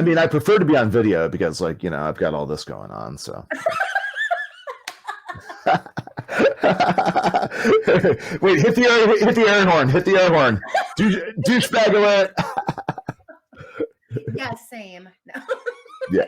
I mean, I prefer to be on video because, like, I've got all this going on. So, wait, hit the air horn, hit the air horn, douchebag alert. Yeah, same. No. Yeah.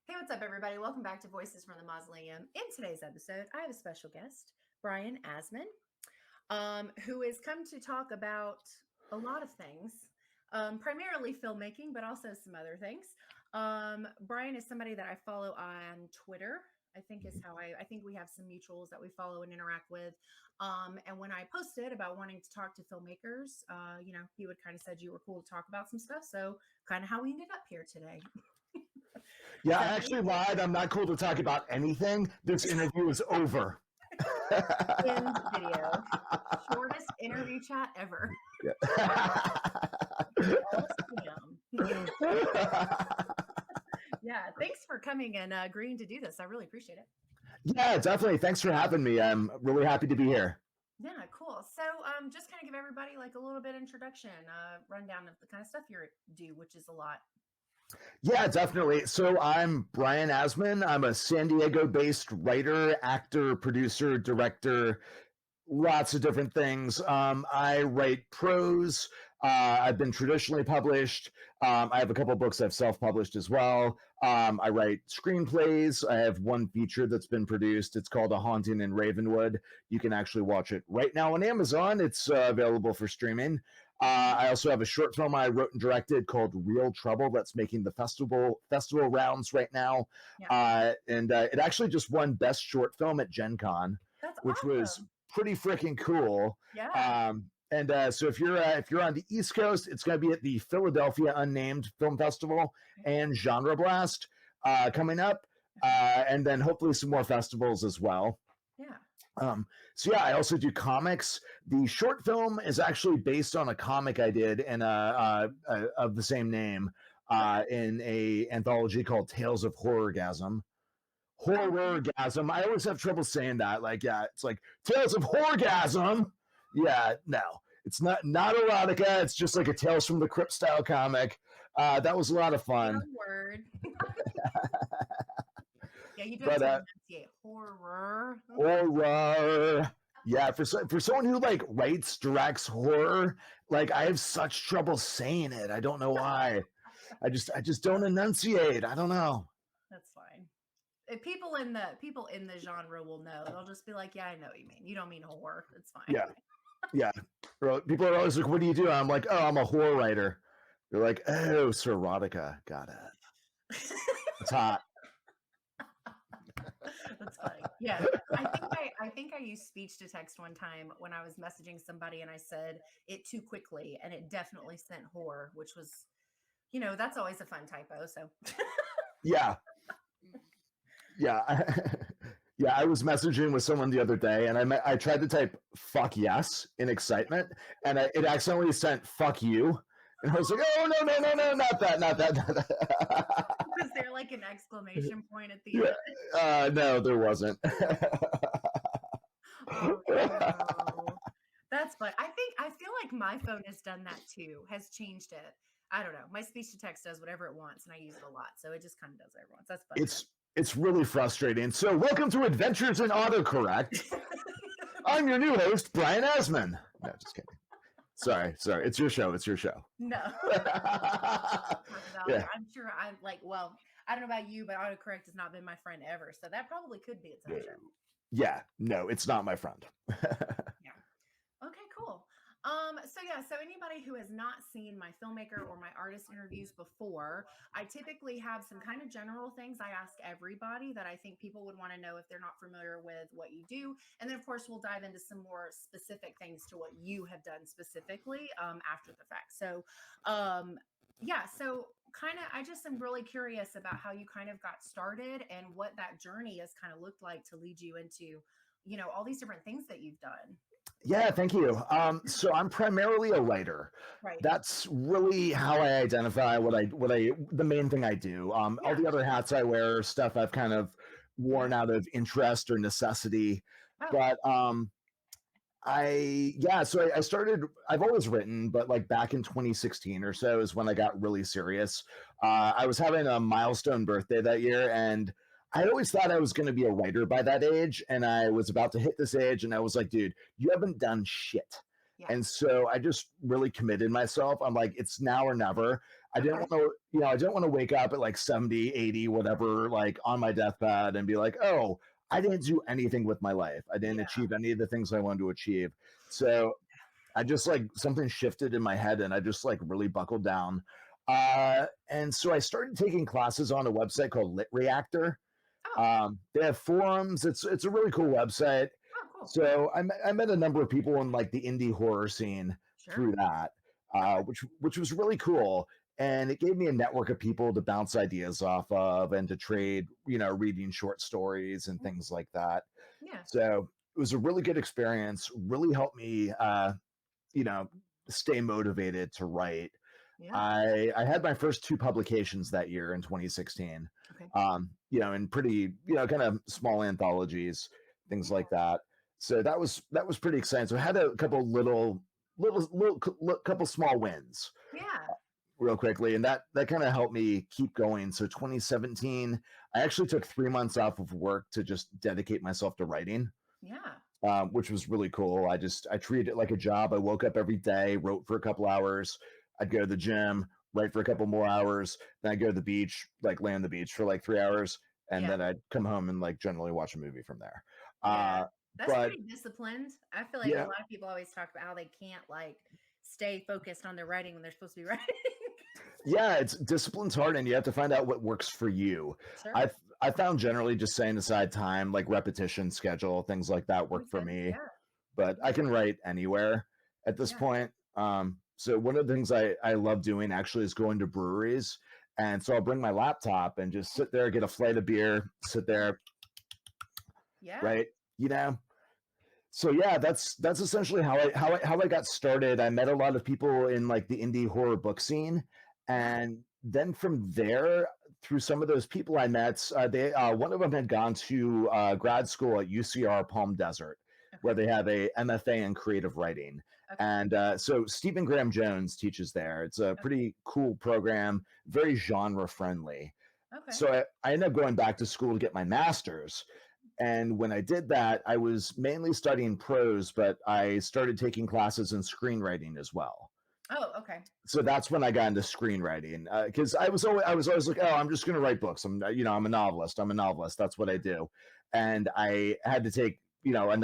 Hey, what's up, everybody? Welcome back to Voices from the Mausoleum. In today's episode, I have a special guest, Brian Asman, who has come to talk about a lot of things, primarily filmmaking, but also some other things. Brian is somebody that I follow on Twitter. I think is how I think we have some mutuals that we follow and interact with. And when I posted about wanting to talk to filmmakers, he would kind of said you were cool to talk about some stuff. So kind of how we ended up here today. Yeah, I actually lied. I'm not cool to talk about anything. This interview is over. End video. Shortest interview chat ever. Yeah, thanks for coming and agreeing to do this. I really appreciate it. Yeah, definitely. Thanks for having me. I'm really happy to be here. Yeah, cool. So just kind of give everybody like a little bit introduction, rundown of the kind of stuff you do, which is a lot. Yeah, definitely. So I'm Brian Asman. I'm a San Diego-based writer, actor, producer, director, lots of different things. I write prose. I've been traditionally published. I have a couple books I've self-published as well. I write screenplays. I have one feature that's been produced. It's called A Haunting in Ravenwood. You can actually watch it right now on Amazon. It's available for streaming. I also have a short film I wrote and directed called Real Trouble that's making the festival rounds right now. Yeah. And it actually just won Best Short Film at Gen Con, which awesome. was pretty freaking cool. Yeah. So if you're on the East Coast, it's going to be at the Philadelphia Unnamed Film Festival and Genre Blast coming up, and then hopefully some more festivals as well. Yeah. So yeah, I also do comics. The short film is actually based on a comic I did of the same name in a anthology called Tales of Horrorgasm. Horrorgasm. I always have trouble saying that. Like, yeah, it's like Tales of Horrorgasm. Yeah, no, it's not erotica. It's just like a Tales from the Crypt style comic. That was a lot of fun. Word. Yeah, you do have to enunciate horror. Horror. Yeah, for someone who like writes, directs horror, like I have such trouble saying it. I don't know why. I just don't enunciate. I don't know. That's fine. People in the genre will know. They'll just be like, "Yeah, I know what you mean. You don't mean horror. It's fine." Yeah, yeah. People are always like, "What do you do?" I'm like, "Oh, I'm a horror writer." They're like, "Oh, erotica. Got it. It's hot." That's funny. Yeah, I think I used speech to text one time when I was messaging somebody and I said it too quickly and it definitely sent horror, which was, that's always a fun typo. So yeah. Yeah, I was messaging with someone the other day, and I tried to type "fuck yes" in excitement, and it accidentally sent "fuck you," and I was like, "Oh no, not that." Was there like an exclamation point at the end? No, there wasn't. Oh, no. That's fun. I feel like my phone has done that too. Has changed it. I don't know. My speech to text does whatever it wants, and I use it a lot, so it just kind of does whatever it wants. That's fun. It's really frustrating. So welcome to Adventures in Autocorrect. I'm your new host, Brian Asman. No, just kidding. Sorry. It's your show. No. Yeah. I'm sure I'm like, well, I don't know about you, but autocorrect has not been my friend ever. So that probably could be its own show. Yeah. No, it's not my friend. Yeah. Okay, cool. So anybody who has not seen my Filmmaker or my artist interviews before, I typically have some kind of general things I ask everybody that I think people would want to know if they're not familiar with what you do. And then of course we'll dive into some more specific things to what you have done specifically after the fact. So so kind of I just am really curious about how you kind of got started and what that journey has kind of looked like to lead you into, all these different things that you've done. Yeah, thank you. So I'm primarily a writer. Right. That's really how I identify the main thing I do. All Yeah. the other hats I wear are stuff I've kind of Yeah. worn out of interest or necessity. Oh, But I started. I've always written, but like back in 2016 or so is when I got really serious. I was having a milestone birthday that year, and I always thought I was going to be a writer by that age. And I was about to hit this age, and I was like, dude, you haven't done shit. yeah. And so I just really committed myself. I'm like, it's now or never. I didn't Okay. want to, I didn't want to wake up at like 70, 80, whatever, like on my deathbed and be like, oh, I didn't do anything with my life. I didn't Yeah. achieve any of the things I wanted to achieve. So I just like something shifted in my head and I just like really buckled down. And so I started taking classes on a website called Lit Reactor. Oh. They have forums. It's a really cool website. Oh, cool. So I met a number of people in like the indie horror scene Sure. through that, Okay. which was really cool. And it gave me a network of people to bounce ideas off of and to trade, reading short stories and Mm, things like that. yeah. So it was a really good experience. Really helped me, you know, stay motivated to write. Yeah. I had my first two publications that year in 2016. Okay. In pretty, kind of small anthologies, things Yeah. like that. So that was pretty exciting. So I had a couple couple small wins Yeah. real quickly, and that kind of helped me keep going. So 2017, I actually took 3 months off of work to just dedicate myself to writing, Yeah. which was really cool. I treated it like a job. I woke up every day, wrote for a couple hours. I'd go to the gym, write for a couple more hours. Then I'd go to the beach, like lay on the beach for like 3 hours, and Yeah. then I'd come home and like generally watch a movie from there. Yeah. Uh, That's but pretty disciplined. I feel like a yeah, lot of people always talk about how they can't like stay focused on their writing when they're supposed to be writing. yeah, it's discipline's hard, and you have to find out what works for you. Sure. I I found generally just setting aside time, like repetition schedule, things like that work Always for good. me. Yeah. But I Yeah. can write anywhere at this Yeah. point. So one of the things I love doing actually is going to breweries. And so I'll bring my laptop and just sit there, get a flight of beer, sit Yeah. there, Yeah. right? You know, so yeah, that's essentially how I got started. I met a lot of people in like the indie horror book scene, Yeah. and then from there, through some of those people I met, they one of them had gone to grad school at UCR Palm Desert, where Okay. they have a MFA in creative writing, Okay. and so Stephen Graham Jones teaches there. It's a Okay. pretty cool program, very genre friendly. Okay. So I ended up going back to school to get my master's, and when I did that, I was mainly studying prose, but I started taking classes in screenwriting as well. Oh, okay. So that's when I got into screenwriting because I was always like, oh, I'm just going to write books. I'm a novelist. I'm a novelist. That's what I do, and I had to take an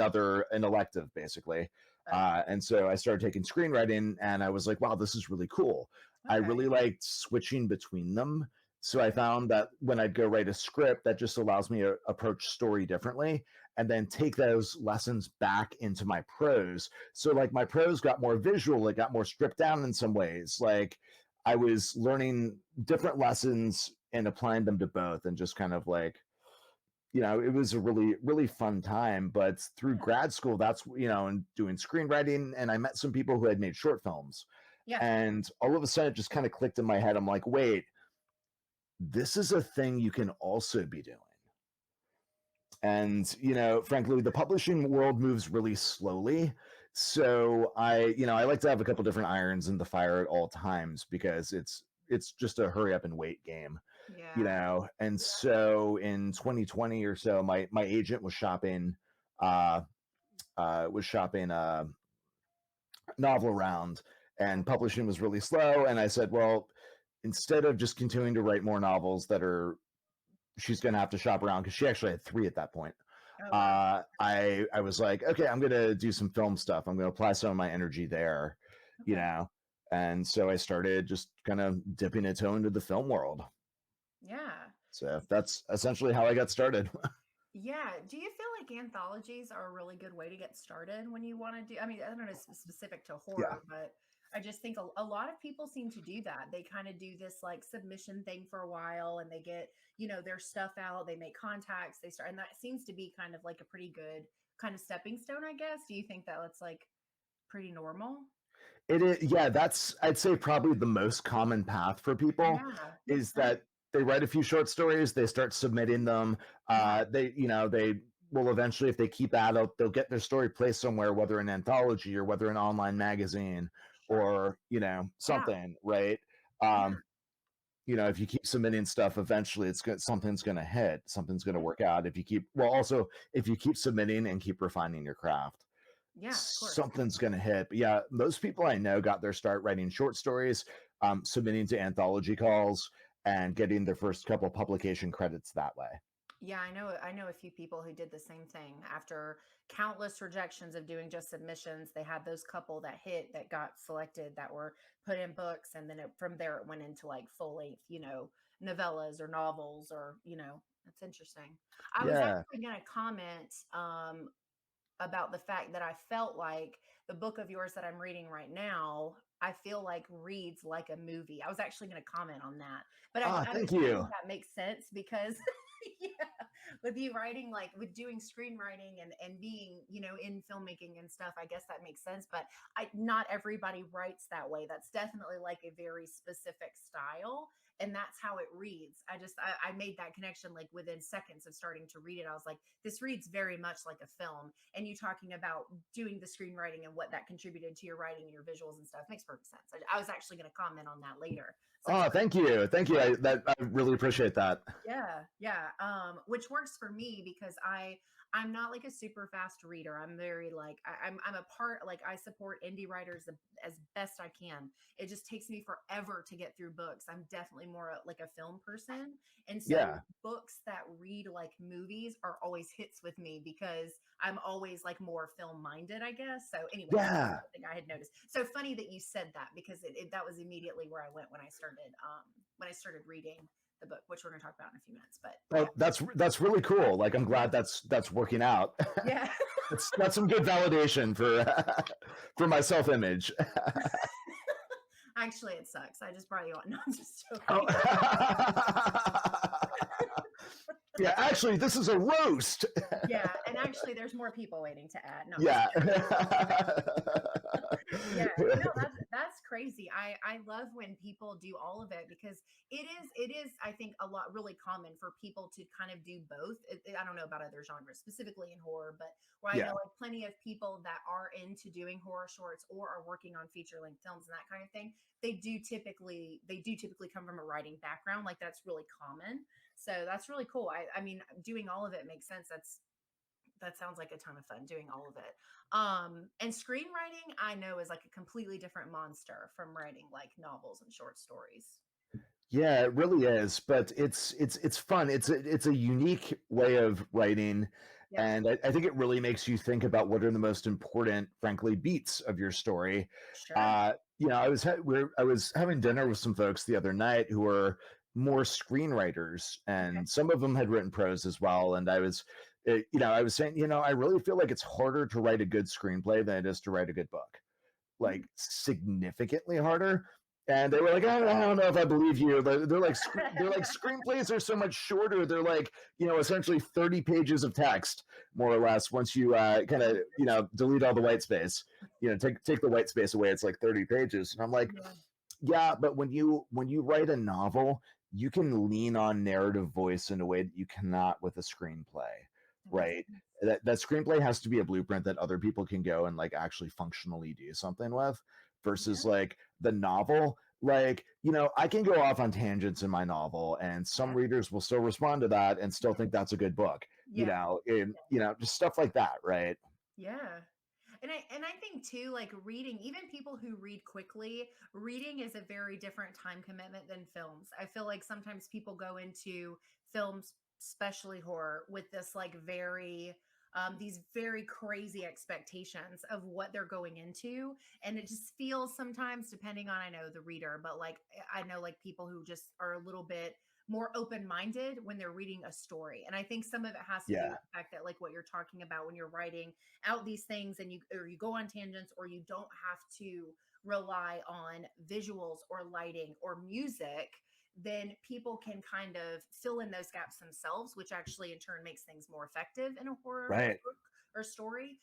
elective basically, Oh, and so I started taking screenwriting, and I was like, wow, this is really cool. I okay. really liked switching between them. So I Okay. found that when I'd go write a script, that just allows me to approach story differently, and then take those lessons back into my prose. So like my prose got more visual, it got more stripped down in some ways. Like I was learning different lessons and applying them to both, and just kind of like, it was a really really fun time. But through Yeah. grad school, that's and doing screenwriting, and I met some people who had made short films, Yeah. and all of a sudden it just kind of clicked in my head. I'm like, wait, this is a thing you can also be doing. And frankly, the publishing world moves really slowly. So I like to have a couple different irons in the fire at all times, because it's just a hurry up and wait game. Yeah. And Yeah. so in 2020 or so, my agent was shopping uh novel around, and publishing was really slow, and I said, well, instead of just continuing to write more novels that are she's going to have to shop around, because she actually had three at that point. Oh, wow. I was like, okay, I'm going to do some film stuff. I'm going to apply some of my energy there, you Okay. know. And so I started just kind of dipping a toe into the film world. Yeah. So that's essentially how I got started. Yeah. Do you feel like anthologies are a really good way to get started when you want to do? I mean, I don't know, it's specific to Yeah. horror, but I just think a lot of people seem to do that. They kind of do this like submission thing for a while and they get, their stuff out, they make contacts, they start, and that seems to be kind of like a pretty good kind of stepping stone, I guess? Do you think that that's like pretty normal? It is, yeah, that's, I'd say, probably the most common path for people Yeah, makes is sense. that they write a few short stories, they start submitting them. Yeah, They will eventually, if they keep at it, they'll get their story placed somewhere, whether an anthology or whether an online magazine sure. or, Yeah, something, right? yeah, Um, if you keep submitting stuff, eventually something's going to hit, something's going to yeah, work out. If you keep, well, also, if you keep submitting and keep refining your craft, yeah, of course. something's going to hit. But yeah, most people I know got their start writing short stories, submitting to anthology calls, and getting their first couple publication credits that way. Yeah, I know a few people who did the same thing. After countless rejections of doing just submissions, they had those couple that hit, that got selected, that were put in books, and then from there it went into like full length, novellas or novels, or that's interesting. I was Yeah. actually going to comment about the fact that I felt like the book of yours that I'm reading right now, I feel like reads like a movie. I was actually going to comment on that, but Ah, thank I think you. that makes sense because, yeah, with you writing, like with doing screenwriting and being, in filmmaking and stuff, I guess that makes sense. But not everybody writes that way. That's definitely like a very specific style, and that's how it reads. I made that connection like within seconds of starting to read it. I was like, this reads very much like a film. And you talking about doing the screenwriting and what that contributed to your writing and your visuals and stuff makes perfect sense. I was actually going to comment on that later. So it's Oh, thank you. Thank you. I really appreciate that. yeah, yeah. Which works for me because I'm not like a super fast reader. I'm very like I'm a part, like I support indie writers as best I can. It just takes me forever to get through books. I'm definitely more like a film person, and so Yeah. books that read like movies are always hits with me because I'm always like more film minded, I guess. So, anyways, that's Yeah. something I had noticed. So funny that you said that because that was immediately where I went when I started reading the book, which we're going to talk about in a few minutes. But yeah, Oh, that's really cool. Like, I'm yeah, glad that's working out. yeah. That's some good validation for for my self image. Actually, it sucks. I just brought you on. No, I'm just Oh. joking. Yeah, actually, this is a roast. Yeah, and actually, there's more people waiting to add. No, I'm just Yeah. joking. Yeah, no, that's crazy. I love when people do all of it because it is I think a lot really common for people to kind of do both. I don't know about other genres, specifically in horror, but where I know Yeah. like plenty of people that are into doing horror shorts or are working on feature length films and that kind of thing. They do typically come from a writing background. Like that's really common. So that's really cool. I mean, doing all of it makes sense. That sounds like a ton of fun doing all of it. And screenwriting, I know, is like a completely different monster from writing like novels and short stories. Yeah, it really is, but it's fun. It's a unique way of writing, Yeah, and I think it really makes you think about what are the most important, frankly, beats of your story. sure. I was having dinner with some folks the other night who were more screenwriters, Okay. and some of them had written prose as well. And I was saying, I really feel like it's harder to write a good screenplay than it is to write a good book, Mm. like significantly harder. And they were like, I don't know if I believe you. They're like, they're like screenplays are so much shorter. They're like, essentially 30 pages of text, more or less. Once you kind of, delete all the white space, take the white space away, it's like 30 pages. And I'm like, Yeah, yeah, but when you write a novel, you can lean on narrative voice in a way that you cannot with a screenplay, that makes right? sense. That screenplay has to be a blueprint that other people can go and like actually functionally do something with, Yeah, versus like the novel. Like, I can go off on tangents in my novel, and some yeah, readers will still respond to that and still yeah, think that's a good book, yeah, and just stuff like that, right? yeah. And I think too, like reading, even people who read quickly, reading is a very different time commitment than films. I feel like sometimes people go into films, especially horror, with this like very these very crazy expectations of what they're going into, and it just feels sometimes, depending on, I know the reader, but like I know like people who just are a little bit more open minded when they're reading a story. And I think some of it has to do Yeah, with the fact that like what you're talking about when you're writing out these things, and you go on tangents, or you don't have to rely on visuals or lighting or music, then people can kind of fill in those gaps themselves, which actually in turn makes things more effective in a horror right. book or story.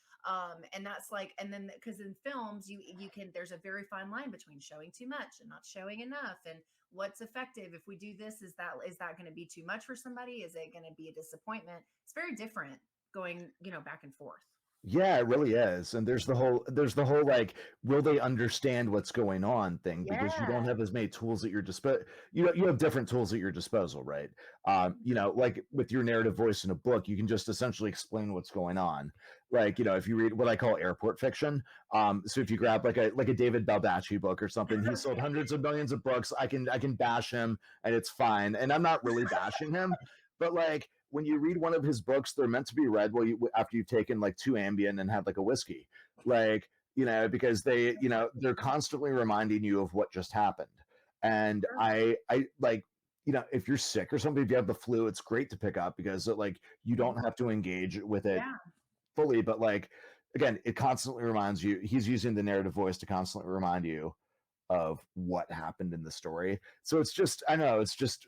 And that's like, and then because in films, you can, there's a very fine line between showing too much and not showing enough, and what's effective. If we do this, is that going to be too much for somebody? Is it going to be a disappointment? It's very different going, back and forth. Yeah, it really is. And there's the whole like, will they understand what's going on thing, because you Yeah. don't have as many tools at your disposal. You have different tools at your disposal, right? Like with your narrative voice in a book, you can just essentially explain what's going on. Like, if you read what I call airport fiction, so if you grab like a David Baldacci book or something, he sold Okay. hundreds of millions of books. I can bash him and it's fine. And I'm not really bashing him, but like when you read one of his books, they're meant to be read after you've taken like 2 Ambien and had like a whiskey, like because they're constantly reminding you of what just happened. And Sure. I like if you're sick or something, if you have the flu, it's great to pick up because like you Mhm. don't have to engage with it Yeah. fully, but like again, it constantly reminds you. He's using the narrative voice to constantly remind you of what happened in the story. So it's just I know it's just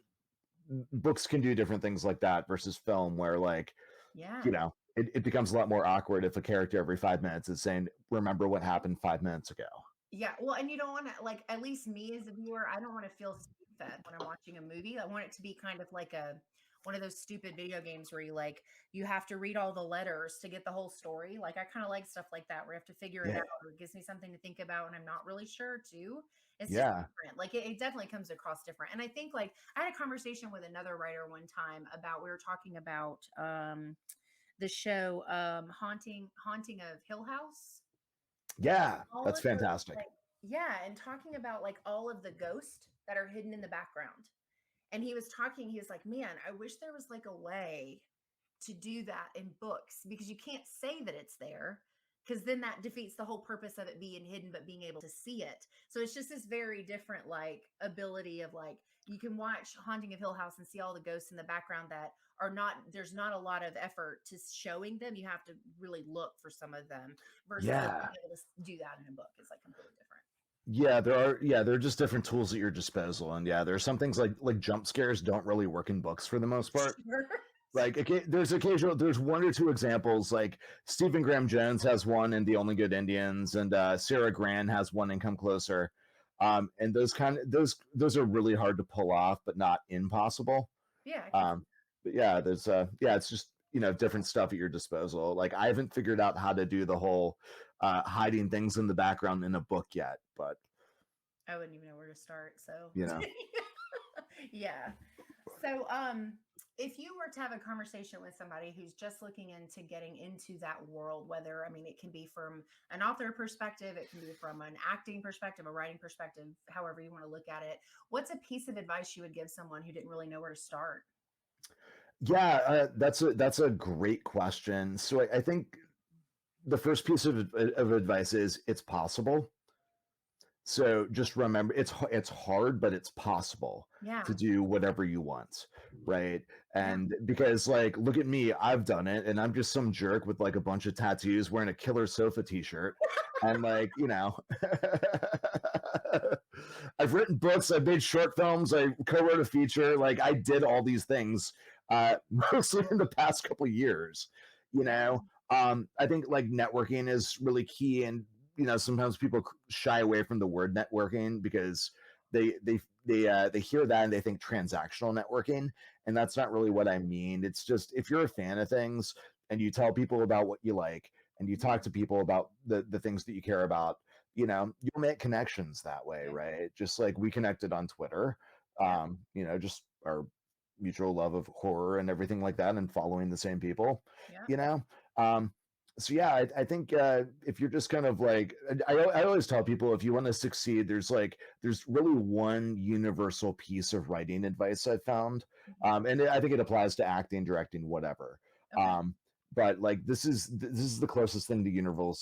books can do different things like that versus film where like Yeah. it becomes a lot more awkward if a character every 5 minutes is saying remember what happened 5 minutes ago. Yeah, well, and you don't wanna like, at least me as a viewer, I don't wanna feel spoon-fed when I'm watching a movie. I want it to be kind of like a one of those stupid video games where you have to read all the letters to get the whole story. Like, I kinda like stuff like that where you have to figure it Yeah, out, or it gives me something to think about and I'm not really sure too. It's just yeah, different. Like, it definitely comes across different. And I think, like, I had a conversation with another writer one time about we were talking about, the show, Haunting of Hill House. yeah, All that's of the fantastic. like yeah, and talking about like all of the ghosts that are hidden in the background. And he was like, "Man, I wish there was like a way to do that in books, because you can't say that it's there, because then that defeats the whole purpose of it being hidden but being able to see it." So it's just this very different like ability of like, you can watch Haunting of Hill House and see all the ghosts in the background that are not, there's not a lot of effort to showing them. You have to really look for some of them, versus like Yeah, being able to do that in a book is like completely different. there are just different tools at your disposal, and yeah, there's some things like jump scares don't really work in books for the most part. Sure. Like there's one or two examples. Like Stephen Graham Jones has one in The Only Good Indians, and Sarah Gran has one in Come Closer. And those are really hard to pull off, but not impossible. Yeah, I can see. Um, but yeah, it's just different stuff at your disposal. Like I haven't figured out how to do the whole hiding things in the background in a book yet, but I wouldn't even know where to start. So you know, yeah. So, if you were to have a conversation with somebody who's just looking into getting into that world, whether, I mean, it can be from an author perspective, it can be from an acting perspective, a writing perspective, however you want to look at it, what's a piece of advice you would give someone who didn't really know where to start? yeah, that's a great question. So I think the first piece of advice is it's possible. So just remember, it's hard, but it's possible Yeah. to do whatever you want, right? Yeah. And because like, look at me, I've done it, and I'm just some jerk with like a bunch of tattoos, wearing a Killer Sofa T-shirt, and like, I've written books, I've made short films, I co-wrote a feature, like I did all these things, mostly in the past couple of years, you Yeah. know. I think like networking is really key, and sometimes people shy away from the word networking because they hear that and they think transactional networking, and that's not really what I mean. It's just if you're a fan of things and you tell people about what you like and you talk Yeah. to people about the things that you care about, you'll make connections that way, Yeah. right? Just like we connected on Twitter, Yeah. just our mutual love of horror and everything like that, and following the same people, Yeah. you know. Um, so yeah, I think if you're just kind of like, I always tell people, if you want to succeed, there's really one universal piece of writing advice I've found, Mhm. and I think it applies to acting, directing, whatever. Okay. Um, but like this is the closest thing to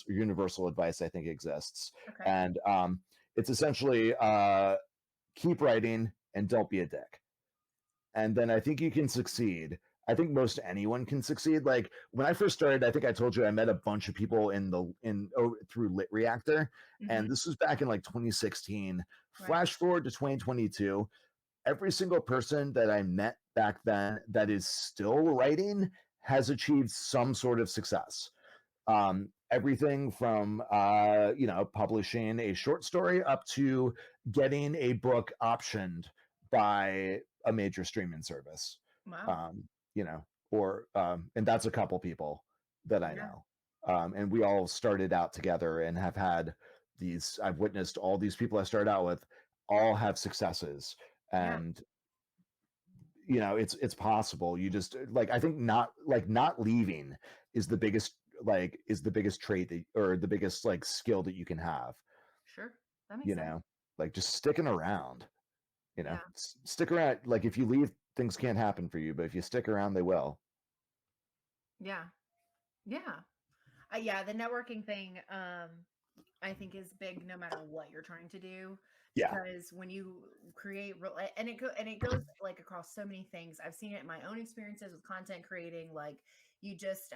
universal advice I think exists, Okay. and it's essentially keep writing and don't be a dick, and then I think you can succeed. I think most anyone can succeed. Like when I first started, I think I told you I met a bunch of people through Lit Reactor, Hmm. and this was back in like 2016. Right. Flash forward to 2022, every single person that I met back then that is still writing has achieved some sort of success. Everything from publishing a short story up to getting a book optioned by a major streaming service. Wow. um, and that's a couple people that I Yeah. know. And we all started out together and have had I've witnessed all these people I started out with all have successes. Yeah. And it's possible. You just I think not leaving is the biggest trait that, or the biggest skill that you can have. Sure. That makes you sense. know just sticking around. Yeah. Stick around. If you leave, things can't happen for you, but if you stick around, they will. Yeah. Yeah. Yeah. The networking thing, I think is big no matter what you're trying to do, Yeah. because when you create and it goes like across so many things. I've seen it in my own experiences with content creating. Like you just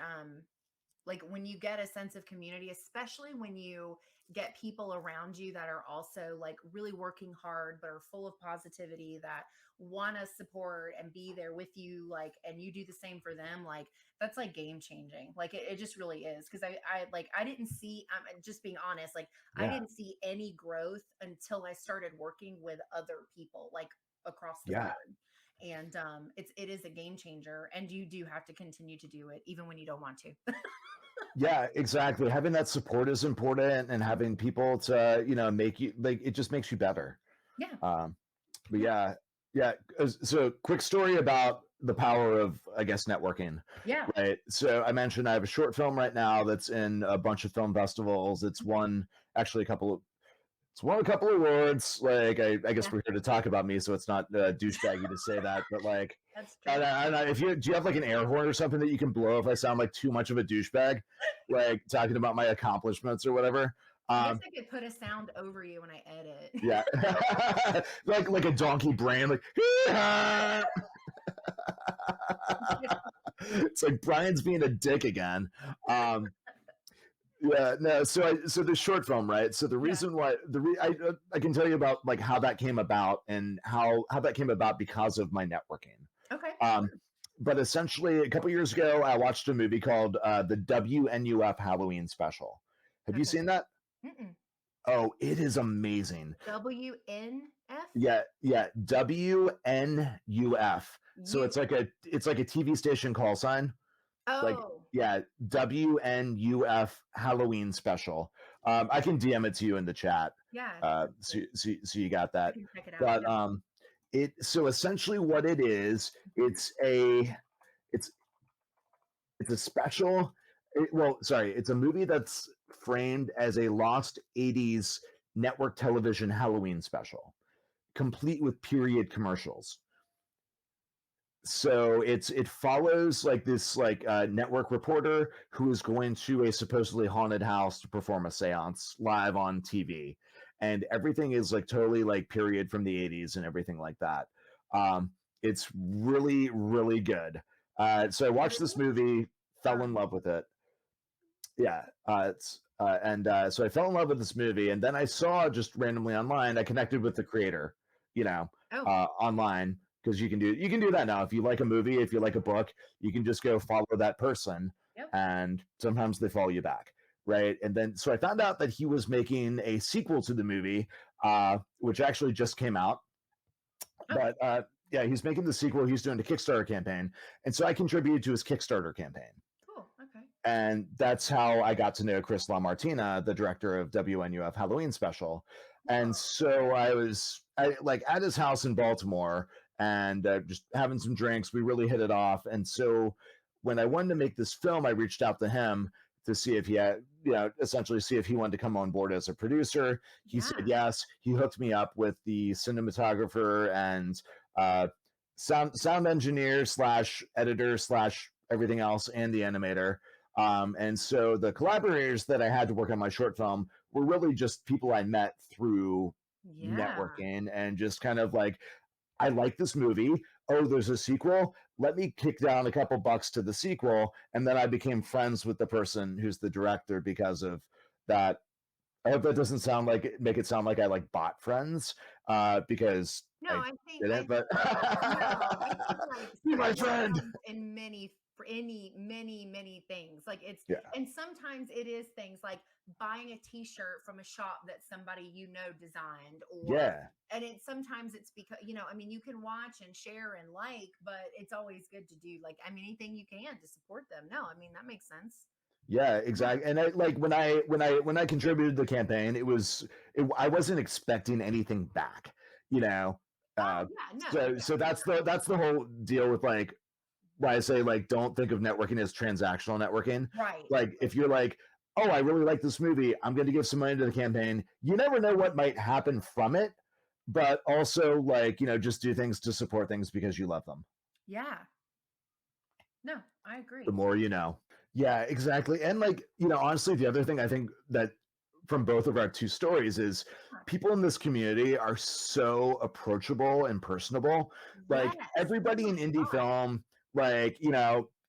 like when you get a sense of community, especially when you get people around you that are also like really working hard but are full of positivity, that want to support and be there with you, like, and you do the same for them, like that's like game changing. Like it just really is. Because I didn't see, I'm just being honest, like I Yeah. didn't see any growth until I started working with other people, like across the Yeah. board. And it is a game changer, and you do have to continue to do it even when you don't want to. Yeah, exactly. Having that support is important, and having people to make you it just makes you better. Yeah. um but Yeah. yeah. So quick story about the power of, I guess, networking. Yeah. Right. So I mentioned I have a short film right now that's in a bunch of film festivals. It's won actually it's won a couple of awards. I guess Yeah. we're here to talk about me, so it's not douchebaggy to say that. But That's and true. if you do, you have an air horn or something that you can blow if I sound like too much of a douchebag, talking about my accomplishments or whatever. I guess Um, I could put a sound over you when I edit. yeah, like a donkey brain, it's like Brian's being a dick again. Um, Yeah, no. So the short film, right? So the Yeah. reason why I can tell you about how that came about, and how that came about because of my networking. Okay. Um, Sure. but essentially, a couple years ago, I watched a movie called the WNUF Halloween Special. Have you Okay. seen that? Mm-mm. Oh, it is amazing. WNF? Yeah, WNUF. So You. it's like a TV station call sign. Like, Oh, yeah, WNUF Halloween Special. I can DM it to you in the chat. yeah. So you got I that. can check it out. But Yeah. so essentially what it is, Mhm. it's it's a special. Well, sorry, it's a movie that's framed as a lost '80s network television Halloween special, complete with period commercials. So it follows this network reporter who is going to a supposedly haunted house to perform a seance live on TV, and everything is totally period from the '80s and everything like that. um it's really, really good. So I What watched is this it? movie, fell in Um. love with it. Yeah. It's and So I fell in love with this movie, and then I saw, just randomly online, I connected with the creator, Oh. online, because you can do that now. If you like a movie, if you like a book, you can just go follow that person, Yep. and sometimes they follow you back, right? And then so I found out that he was making a sequel to the movie, which actually just came out. Oh. But yeah, he's making the sequel. He's doing a Kickstarter campaign, and so I contributed to his Kickstarter campaign. Cool. Okay. And that's how I got to know Chris LaMartina, the director of WNUF Halloween Special. And Cool. so at his house in Baltimore, and just having some drinks. We really hit it off. And so when I wanted to make this film, I reached out to him to see if he had, essentially see if he wanted to come on board as a producer. He said Yeah. yes. He hooked me up with the cinematographer and uh, sound engineer slash editor slash everything else, and the animator. And so the collaborators that I had to work on my short film were really just people I met through Yeah. networking, and just kind of I like this movie. Oh, there's a sequel. Let me kick down a couple bucks to the sequel. And then I became friends with the person who's the director because of that. I hope that doesn't make it sound like I bot friends, because No, I I think didn't, but no, I think like be my someone friend. comes in many many things. Like it's, Yeah. and sometimes it is things like buying a t-shirt from a shop that somebody designed, or Yeah. and sometimes it's because, I mean, you can watch and share and like, but it's always good to do, like, I mean, anything you can to support them. No, I mean, that makes sense. Yeah, Huh. exactly. And I like when I contributed to the campaign, I wasn't expecting anything back, you know. Oh Uh, yeah, no, so yeah, that's the whole deal with like why I say like don't think of networking as transactional networking. right. Like if you're like, oh, I really like this movie, I'm going to give some money to the campaign. You never know what might happen from it, but also like just do things to support things because you love them. Yeah, no, I The agree. more you know. Yeah, exactly. And like, honestly, the other thing I think that from both of our two stories is Huh. people in this community are so approachable and personable. Like Yes. Oh everybody my in indie god. film, like,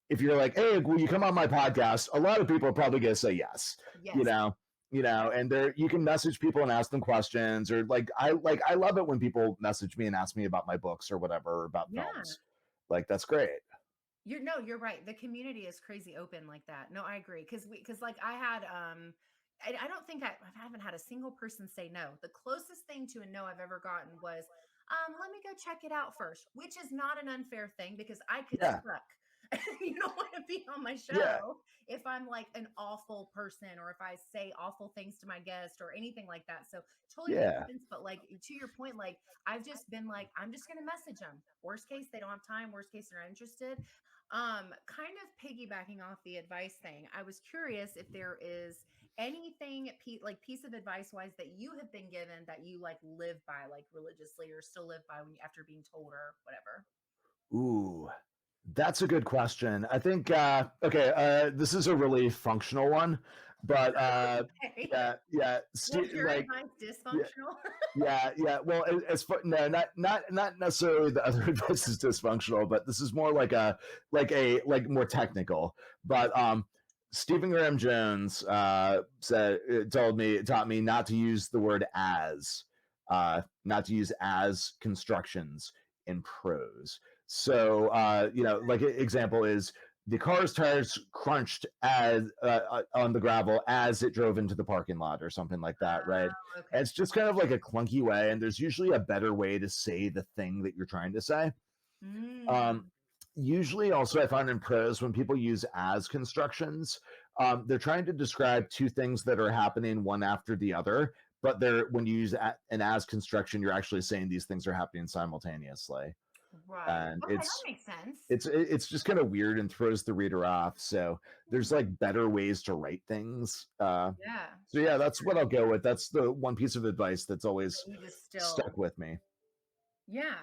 if you're like, hey, will you come on my podcast? A lot of people are probably gonna say yes, you Yes. know, and there you can message people and ask them questions or I love it when people message me and ask me about my books or whatever about Yeah. films. Like that's great. You're right. The community is crazy open like that. No, I agree. Because like I had I don't think I haven't had a single person say no. The closest thing to a no I've ever gotten was, let me go check it out first, which is not an unfair thing because I get Yeah. stuck. You don't want to be on my Yeah. show if I'm like an awful person, or if I say awful things to my guest or anything like that. So totally makes Yeah. sense. But like to your point, like I've just been like, I'm just gonna message them. Worst case, they don't have time. Worst case, they're not interested. Kind of piggybacking off the advice thing, I was curious if there is anything like piece of advice wise that you have been given that you like live by, like religiously, or still live by when after being told or whatever. Ooh, that's a good question. I think okay, this is a really functional one, but Okay. yeah, Was your like advice yeah, dysfunctional? yeah. Well, as far no, not necessarily the other advice is dysfunctional, but this is more like like more technical. But Stephen Graham Jones taught me not to use the word as, not to use as constructions in prose. So like an example is the car's tires crunched as on the gravel as it drove into the parking lot or something like that, right? And Okay. it's just kind of like a clunky way, and there's usually a better way to say the thing that you're trying to say. Um, Mm, usually, also, I find in prose when people use as constructions, they're trying to describe two things that are happening one after the other. But when you use an as construction, you're actually saying these things are happening simultaneously, right. and Okay, that makes sense. it's just kind of weird and throws the reader off. So there's Hmm. like better ways to write things. Yeah. So yeah, That's that's what I'll go with. That's the one piece of advice that's always you just stuck still, with me. yeah.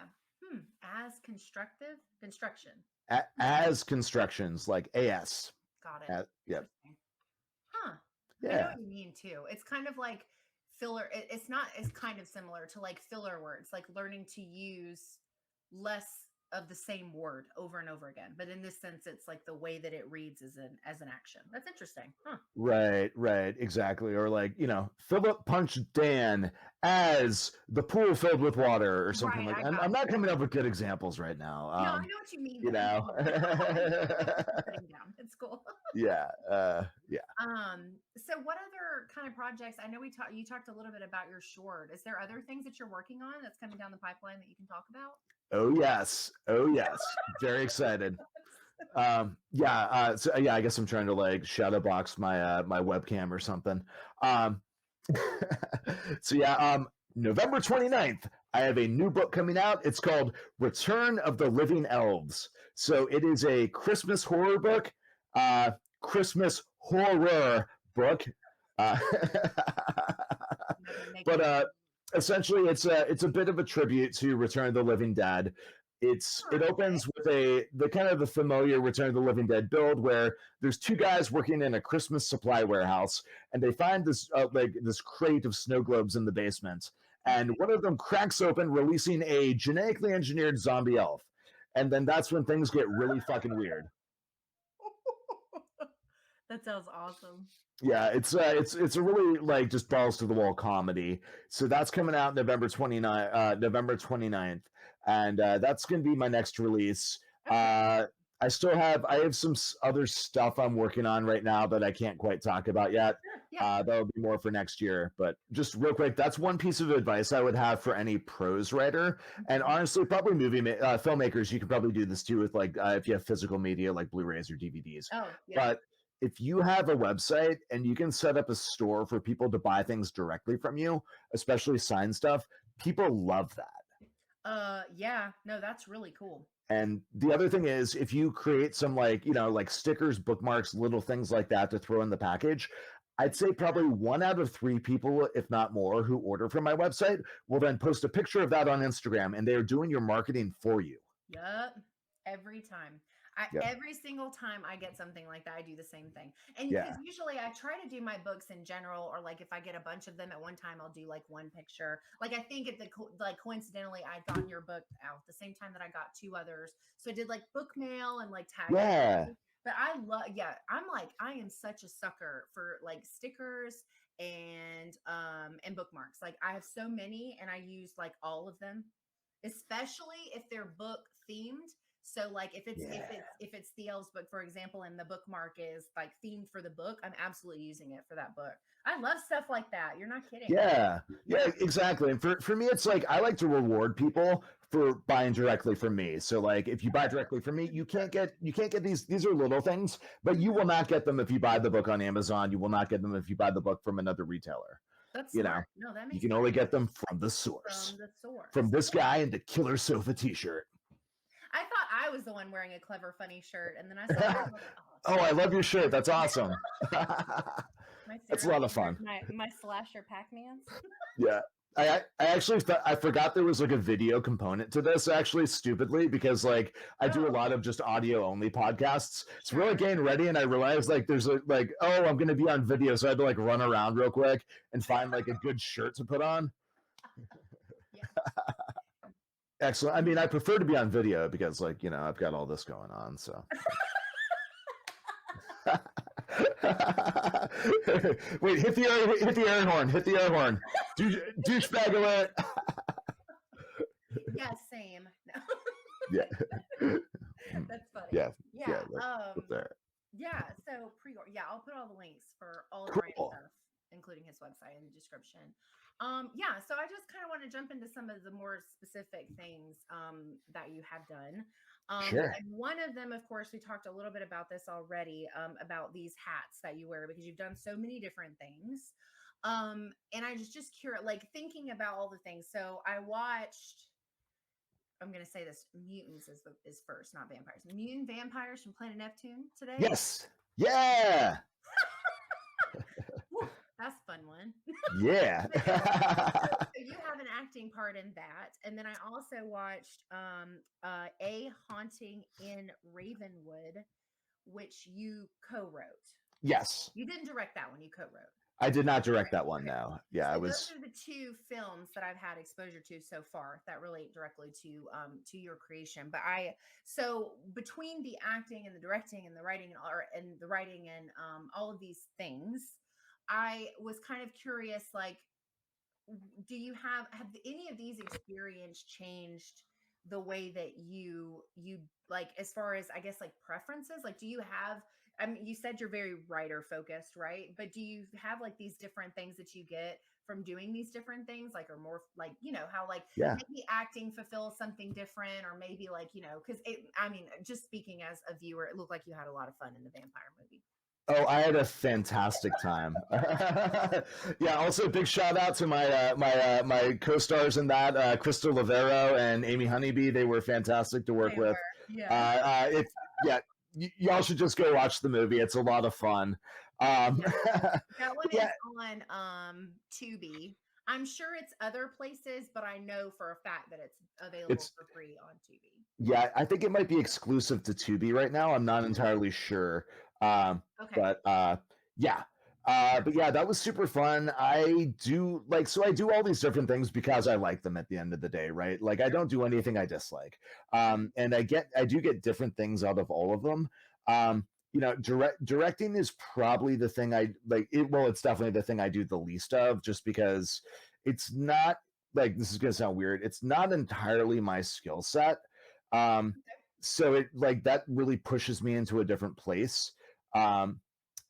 As construction. Hmm. As constructions, like as. Got it. Yep. Interesting. Huh. I know Yeah. what you mean too. It's kind of like filler. It's not, it's kind of similar to like filler words, like learning to use less of the same word over and over again. But in this sense, it's like the way that it reads as an action. That's interesting. Huh. Right, exactly. Or like, Philip punched Dan as the pool filled with water or something Right. like I that. got I'm not you. coming up with good examples right now. No, I know what you mean You though. know. I'm just putting down. It's cool. Yeah, yeah. So what other kind of projects? I know you talked a little bit about your short. Is there other things that you're working on that's coming down the pipeline that you can talk about? Oh yes. Oh yes. Very excited. Yeah, so yeah, I guess I'm trying to like shadow box my webcam or something. Um so yeah, November 29th, I have a new book coming out. It's called Return of the Living Elves. So it is a Christmas horror book, uh Christmas horror book. Uh, Making but it. essentially it's a bit of a tribute to Return of the Living Dead. It Okay. opens with the kind of the familiar Return of the Living Dead build where there's two guys working in a Christmas supply warehouse and they find this like this crate of snow globes in the basement, and Okay. one of them cracks open, releasing a genetically engineered zombie elf, and then that's when things get really fucking weird. That sounds awesome. Yeah, it's a really like just balls to the wall comedy. So that's coming out November 29th, and that's going to be my next release. Okay. I have some other stuff I'm working on right now that I can't quite talk about yet. Sure. Yeah. That'll be more for next year. But just real quick, that's one piece of advice I would have for any prose writer, and Mhm. honestly, probably filmmakers. You could probably do this too with like if you have physical media like Blu-rays or DVDs. Oh, yeah. But if you have a website and you can set up a store for people to buy things directly from you, especially signed stuff, people love that. Yeah. No, that's really cool. And the other thing is, if you create some like, like stickers, bookmarks, little things like that to throw in the package, I'd say probably 1 out of 3 people, if not more, who order from my website will then post a picture of that on Instagram and they are doing your marketing for you. Yup. Every time. Yeah. Every single time I get something like that, I do the same thing. And because Yeah. usually I try to do my books in general, or like if I get a bunch of them at one time, I'll do like one picture. Like I think like coincidentally, I'd gotten your book out the same time that I got 2 others. So I did like book mail and like tag. Yeah. But I love, yeah, I'm like, I am such a sucker for like stickers and bookmarks. Like I have so many and I use like all of them, especially if they're book themed. So like if it's the Elves book, for example, and the bookmark is like themed for the book, I'm absolutely using it for that book. I love stuff like that. You're not kidding. Yeah, exactly. And for me, it's like I like to reward people for buying directly from me. So like if you buy directly from me, you can't get these are little things, but you will not get them if you buy the book on Amazon. You will not get them if you buy the book from another retailer. That's You smart. know, No, that you makes can only get them from the source. from the source. From this guy in the Killer Sofa t-shirt. I thought I was the one wearing a clever, funny shirt, and then I saw. Oh, I love your shirt. That's awesome. That's a lot of fun. My slasher Pac-Mans. Yeah. I actually I forgot there was like a video component to this actually stupidly because like I do a lot of just audio only podcasts. So we're like getting ready and I realized like there's like, oh, I'm gonna be on video. So I had to like run around real quick and find like a good shirt to put on. Yeah. Excellent. I mean, I prefer to be on video because like, I've got all this going on. So wait, hit the air horn. Hit the air horn. Douchebag alert. Yeah, same. No. Yeah. That's funny. Yeah. Yeah. There. Yeah. So pre-order. Yeah, I'll put all the links for all of Cool. Brian's stuff, including his website in the description. Yeah. So I just kind of want to jump into some of the more specific things that you have done. Sure. And one of them, of course, we talked a little bit about this already, about these hats that you wear because you've done so many different things. And I was just curious, like thinking about all the things. So I watched. I'm going to say this: mutants is first, not vampires. Mutant vampires from Planet Neptune today. Yes. Yeah. Whew, that's a fun one. Yeah. So you have an acting part in that, and then I also watched A Haunting in Ravenwood, which you co-wrote. Yes. You didn't direct that one; you co-wrote. I did not direct that one. No. Yeah, so I was. Those are the 2 films that I've had exposure to so far that relate directly to your creation. But so between the acting and the directing and the writing and all of these things, I was kind of curious, like, do you have any of these experience changed the way that you like, as far as I guess like preferences? Like, do you have, I mean, you said you're very writer focused, right? But do you have like these different things that you get from doing these different things, like, or more like, how like maybe acting fulfills something different, or maybe like, because I mean, just speaking as a viewer, it looked like you had a lot of fun in the vampire movie. Oh, I had a fantastic time. Yeah. Also, big shout out to my co-stars in that, Crystal Lavero and Amy Honeybee. They were fantastic to work with. Yeah. Y'all should just go watch the movie. It's a lot of fun. That one is on Tubi. I'm sure it's other places, but I know for a fact that it's available for free on Tubi. Yeah, I think it might be exclusive to Tubi right now. I'm not entirely sure. Okay. But yeah. But yeah, that was super fun. I do all these different things because I like them at the end of the day, right? Like I don't do anything I dislike. And I do get different things out of all of them. Directing is probably the thing I like it's definitely the thing I do the least of, just because it's not, like, this is gonna sound weird, it's not entirely my skill set. so it like that really pushes me into a different place. Um,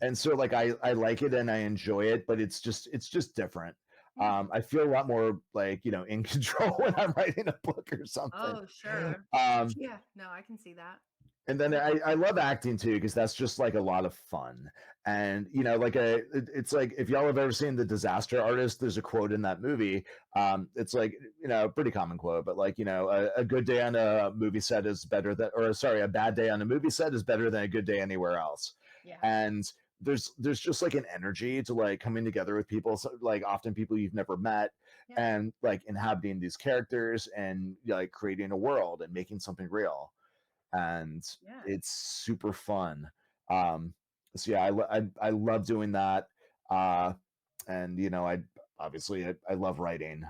and so like I like it and I enjoy it, but it's just different. Yeah. I feel a lot more like, in control when I'm writing a book or something. Oh, sure. Um, Yeah. No, I can see that. and then I love acting too because that's just like a lot of fun. And it's like if y'all have ever seen The Disaster Artist, there's a quote in that movie. It's like pretty common quote, but like a good day on a movie set is better than, or sorry, a bad day on a movie set is better than a good day anywhere else. Yeah. And there's just like an energy to like coming together with people, so, like often people you've never met, Yeah. and like inhabiting these characters and like creating a world and making something real, and Yeah. it's super fun. So yeah, I love doing that. Uh, and I obviously I love writing.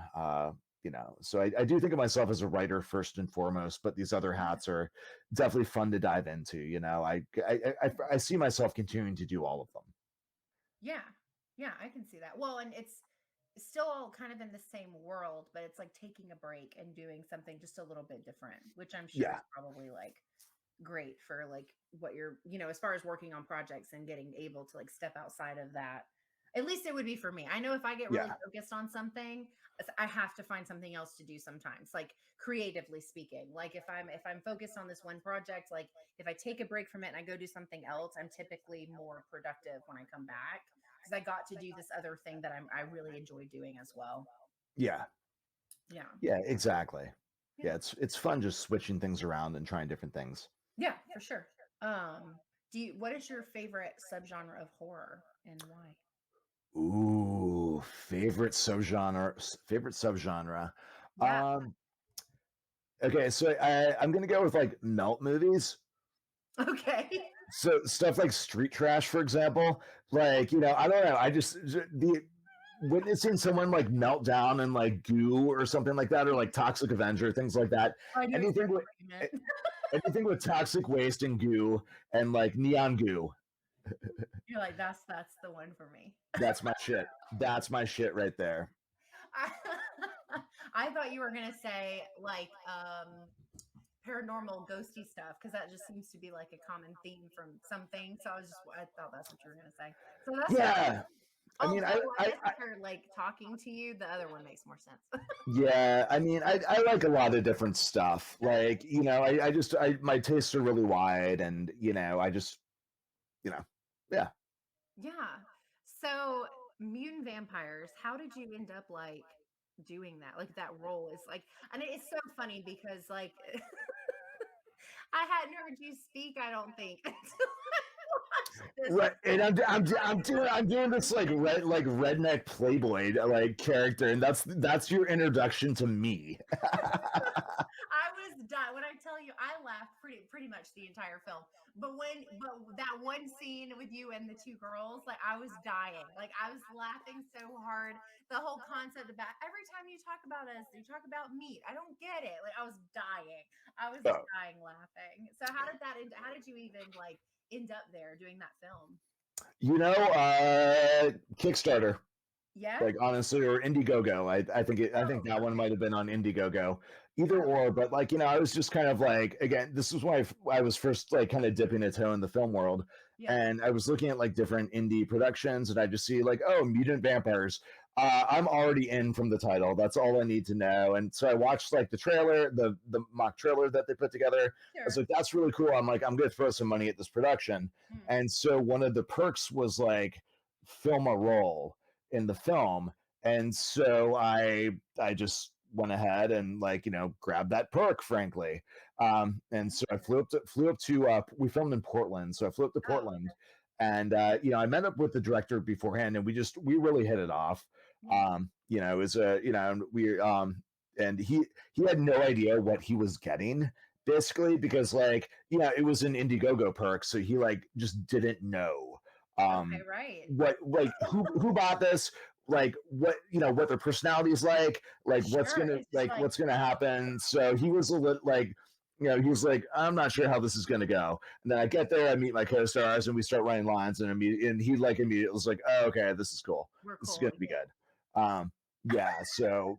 So I do think of myself as a writer first and foremost, but these other Yeah. hats are definitely fun to dive into. I see myself continuing to do all of them. Yeah. Yeah, I can see that. Well, and it's still all kind of in the same world, but it's like taking a break and doing something just a little bit different, which I'm sure Yeah, is probably like great for like what you're, as far as working on projects and getting able to like step outside of that. At least it would be for me. I know if I get really yeah, focused on something, I have to find something else to do sometimes, like creatively speaking. Like if I'm focused on this one project, like if I take a break from it and I go do something else, I'm typically more productive when I come back because I got to do this other thing that I really enjoy doing as well. yeah, Yeah. yeah, exactly. Yeah. Yeah, it's fun just switching things around and trying different things. Yeah, for sure. What is your favorite subgenre of horror and why? Ooh, favorite subgenre. Yeah. Um, okay, so I'm gonna go with like melt movies. Okay. So stuff like Street Trash, for example. Like, I don't know. The witnessing someone like melt down and like goo or something like that, or like Toxic Avenger, things like that. I knew Anything exactly with what you meant. anything with toxic waste and goo and like neon goo. You're like, that's the one for me. That's my shit. That's my shit right there. I, I thought you were gonna say like paranormal ghosty stuff because that just seems to be like a common theme from something. So I thought that's what you were gonna say. So that's okay. Yeah. I mean, Although I guess if they're like talking to you, the other one makes more sense. yeah, I mean, I like a lot of different stuff. Like, my tastes are really wide, and I just, you know, yeah. Yeah. So mutant vampires, how did you end up like doing that? Like that role is like, and it's so funny because like I hadn't heard you speak, I don't think, until I watched this. Right, and I'm doing this like redneck playboy like character, and that's your introduction to me. I was done when I tell you I laughed pretty much the entire film. But that one scene with you and the two girls, like I was dying. Like I was laughing so hard. The whole concept about every time you talk about us, you talk about meat. I don't get it. Like I was dying. I was Oh, dying laughing. So how did you even like end up there doing that film? Kickstarter. Yeah? Like honestly, or Indiegogo. I Oh, think that one might have been on Indiegogo, either oh, or. But like I was just kind of like, again, this was when I was first like kind of dipping a toe in the film world, yeah. and I was looking at like different indie productions, and I just see like, oh, mutant vampires. I'm already in from the title. That's all I need to know. And so I watched like the trailer, the mock trailer that they put together. I was Sure. like, that's really cool. I'm like, I'm gonna throw some money at this production. Mm, And so one of the perks was like film a role in the film. And so I just went ahead and like grabbed that perk, frankly. And so I flew up to we filmed in Portland, so I flew up to oh, Portland, and I met up with the director beforehand, and we really hit it off. yeah. It was a we and he had no idea what he was getting, basically, because like it was an Indiegogo perk, so he like just didn't know Okay, um right. what, like, who bought this, like what their personality is like Sure. It's just like what's gonna happen. So he was a little like, he was like, I'm not sure how this is gonna go. And then I get there, I meet my co-stars, and we start writing lines, and he like immediately was like, oh, okay, this is cool, we're this is cool. gonna be good. Yeah, so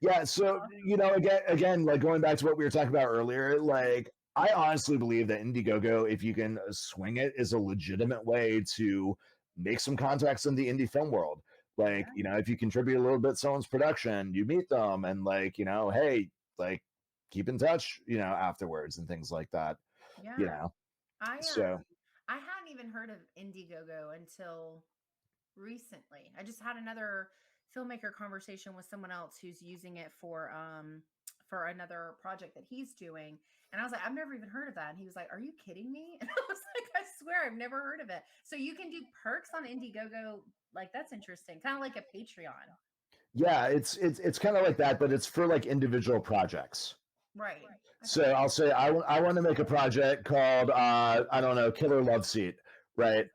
yeah, so Yeah. again, like going back to what we were talking about earlier, like I honestly believe that Indiegogo, if you can swing it, is a legitimate way to make some contacts in the indie film world. Like, Yeah, if you contribute a little bit to someone's production, you meet them and like, hey, like keep in touch, afterwards and things like that, you yeah. know. I So I hadn't even heard of Indiegogo until recently. I just had another filmmaker conversation with someone else who's using it for another project that he's doing. And I was like, I've never even heard of that. And he was like, are you kidding me? And I was like, I swear I've never heard of it. So you can do perks on Indiegogo. Like that's interesting. Kind of like a Patreon. yeah, it's kind of like that, but it's for like individual projects. Right. I So got I'll say I want to make a project called I don't know, Killer Love Seat, right?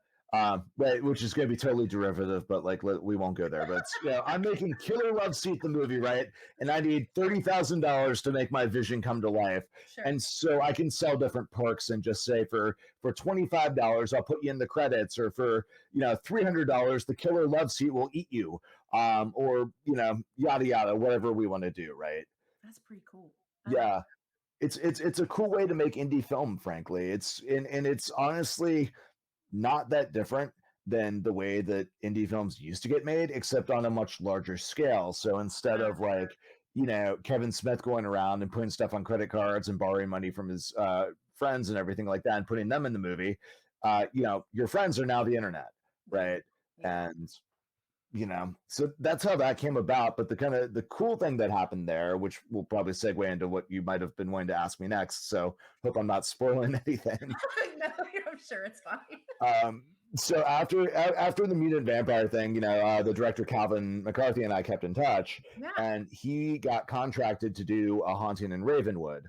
Right, which is going to be totally derivative, but like we won't go there. But I'm making Killer Love Seat the movie, right? And I need $30,000 to make my vision come to life, sure. and so I can sell different perks and just say for $25 I'll put you in the credits, or for $300 the Killer Love Seat will eat you, or yada yada, whatever we want to do, right? That's pretty cool. I like Yeah, it's a cool way to make indie film, frankly. And it's honestly not that different than the way that indie films used to get made, except on a much larger scale. So instead of sure. like, Kevin Smith going around and putting stuff on credit cards and borrowing money from his friends and everything like that and putting them in the movie, your friends are now the internet, Right. right? Yeah. And so that's how that came about. But the cool thing that happened there, which will probably segue into what you might have been wanting to ask me next, so hope I'm not spoiling anything. No, I'm sure it's fine. um so after the mutant vampire thing, the director Calvin McCarthy and I kept in touch, Yeah. and he got contracted to do A Haunting in Ravenwood.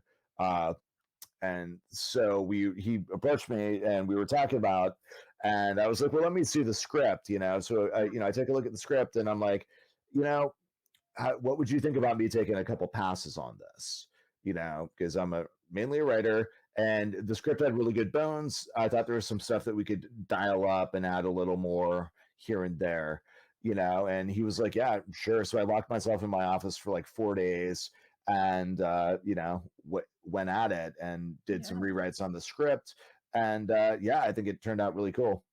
And so he approached me and we were talking about, and I was like, well, let me see the script, so I take a look at the script and I'm like, you know what would you think about me taking a couple passes on this, because I'm mainly a writer, and the script had really good bones. I thought there was some stuff that we could dial up and add a little more here and there, and he was like, yeah, sure. So I locked myself in my office for like 4 days and went at it and did some Yeah. rewrites on the script, and yeah, I think it turned out really cool.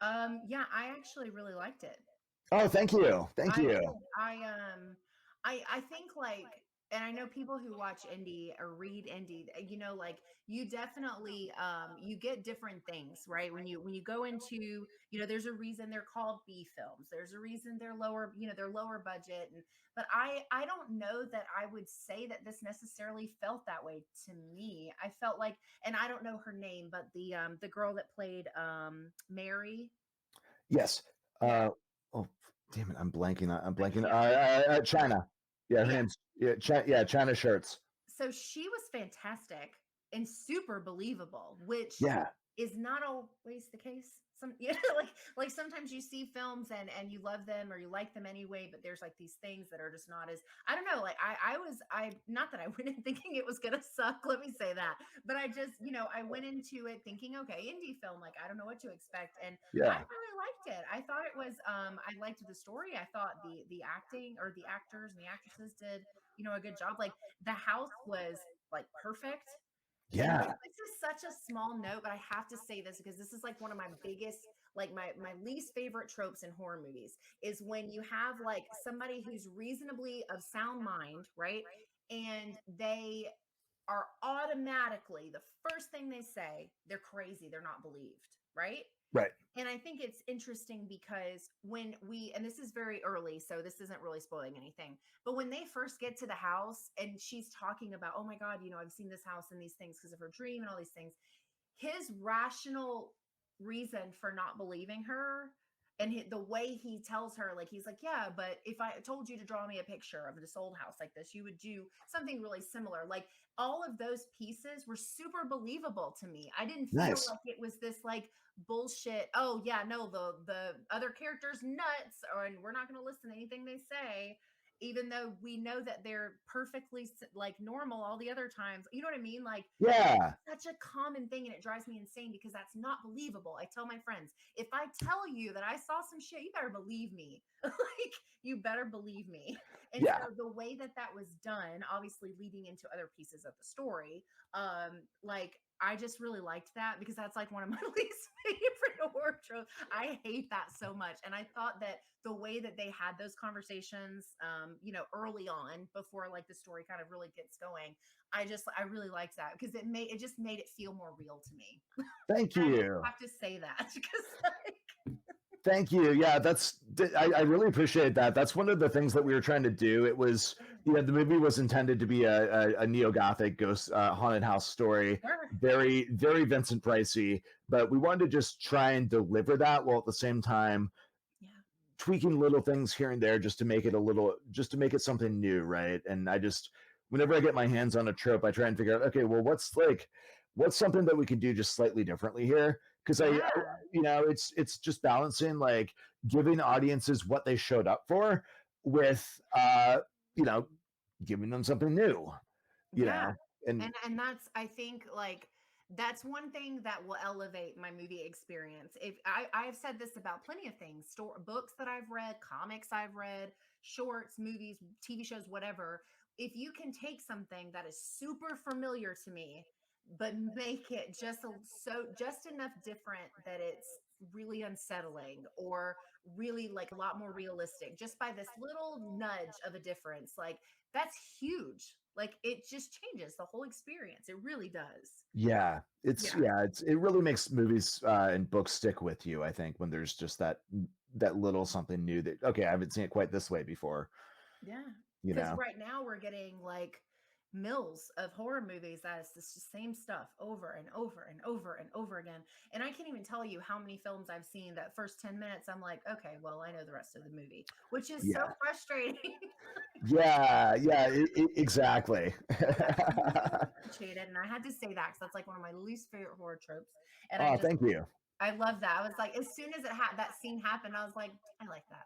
Yeah, I actually really liked it. Oh, thank you, thank I you. did. I think like, and I know people who watch indie or read indie, like you definitely you get different things, right? When you go into, there's a reason they're called B films. There's a reason they're lower, they're lower budget. And but I don't know that I would say that this necessarily felt that way to me. I felt like, and I don't know her name, but the girl that played Mary. Yes. Yeah. Oh, damn it! I'm blanking. I'm I blanking. can't remember. China. Yeah, her Yeah. name's China Shirts. So she was fantastic and super believable, which Yeah. is not always the case. Some like sometimes you see films and you love them or you like them anyway, but there's like these things that are just not as, I don't know, like I not that I went in thinking it was gonna suck, let me say that. But I just, I went into it thinking, okay, indie film, like I don't know what to expect. And I Yeah. really liked it. I thought it was I liked the story. I thought the acting or the actors and the actresses did, a good job. Like the house was like perfect. And Yeah. this is such a small note, but I have to say this because this is like one of my biggest, like my least favorite tropes in horror movies is when you have like somebody who's reasonably of sound mind, right? And they are automatically the first thing they say, they're crazy, they're not believed, right? Right. And I think it's interesting because when and this is very early, so this isn't really spoiling anything, but when they first get to the house and she's talking about, oh my God, I've seen this house and these things because of her dream and all these things, his rational reason for not believing her and the way he tells her, like he's like, yeah, but if I told you to draw me a picture of this old house like this, you would do something really similar. Like all of those pieces were super believable to me. I didn't feel Nice. like it was this like bullshit, oh yeah, no, the other character's nuts, or and we're not going to listen to anything they say, even though we know that they're perfectly like normal all the other times. You know what I mean? Like Yeah. such a common thing and it drives me insane because that's not believable. I tell my friends, if I tell you that I saw some shit, you better believe me. Like you better believe me. And Yeah. so the way that that was done, obviously leading into other pieces of the story, like I just really liked that because that's like one of my least favorite horror tropes. I hate that so much. And I thought that the way that they had those conversations, early on before like the story kind of really gets going, I really liked that because it just made it feel more real to me. Thank I just you. have to say that because like Thank you. Yeah, I really appreciate that. That's one of the things that we were trying to do. It was, the movie was intended to be a neo-gothic ghost haunted house story, sure. very, very Vincent Pricey, but we wanted to just try and deliver that while at the same time Yeah. tweaking little things here and there just to make it something new, right? And whenever I get my hands on a trope, I try and figure out, okay, well, what's something that we could do just slightly differently here? Because Yeah. it's just balancing like giving audiences what they showed up for with you know, giving them something new, you Yeah. know, and And that's I think like that's one thing that will elevate my movie experience. If I've said this about plenty of things, books that I've read, comics I've read, shorts, movies, TV shows, whatever. If you can take something that is super familiar to me, but make it just enough different that it's really unsettling or really like a lot more realistic just by this little nudge of a difference, like that's huge. Like it just changes the whole experience. It really does. yeah, Yeah. it really makes movies and books stick with you, I think, when there's just that little something new that, okay, I haven't seen it quite this way before, Yeah. you Because know. right now we're getting like mills of horror movies that is the same stuff over and over and over and over again. And I can't even tell you how many films I've seen that first 10 minutes, I'm like, okay, well, I know the rest of the movie, which is so Yeah. frustrating. Yeah, exactly. Yeah, so I really appreciate it. And I had to say that because that's like one of my least favorite horror tropes. And Oh, thank you. I love that. I was like, as soon as that scene happened, I was like, I like that.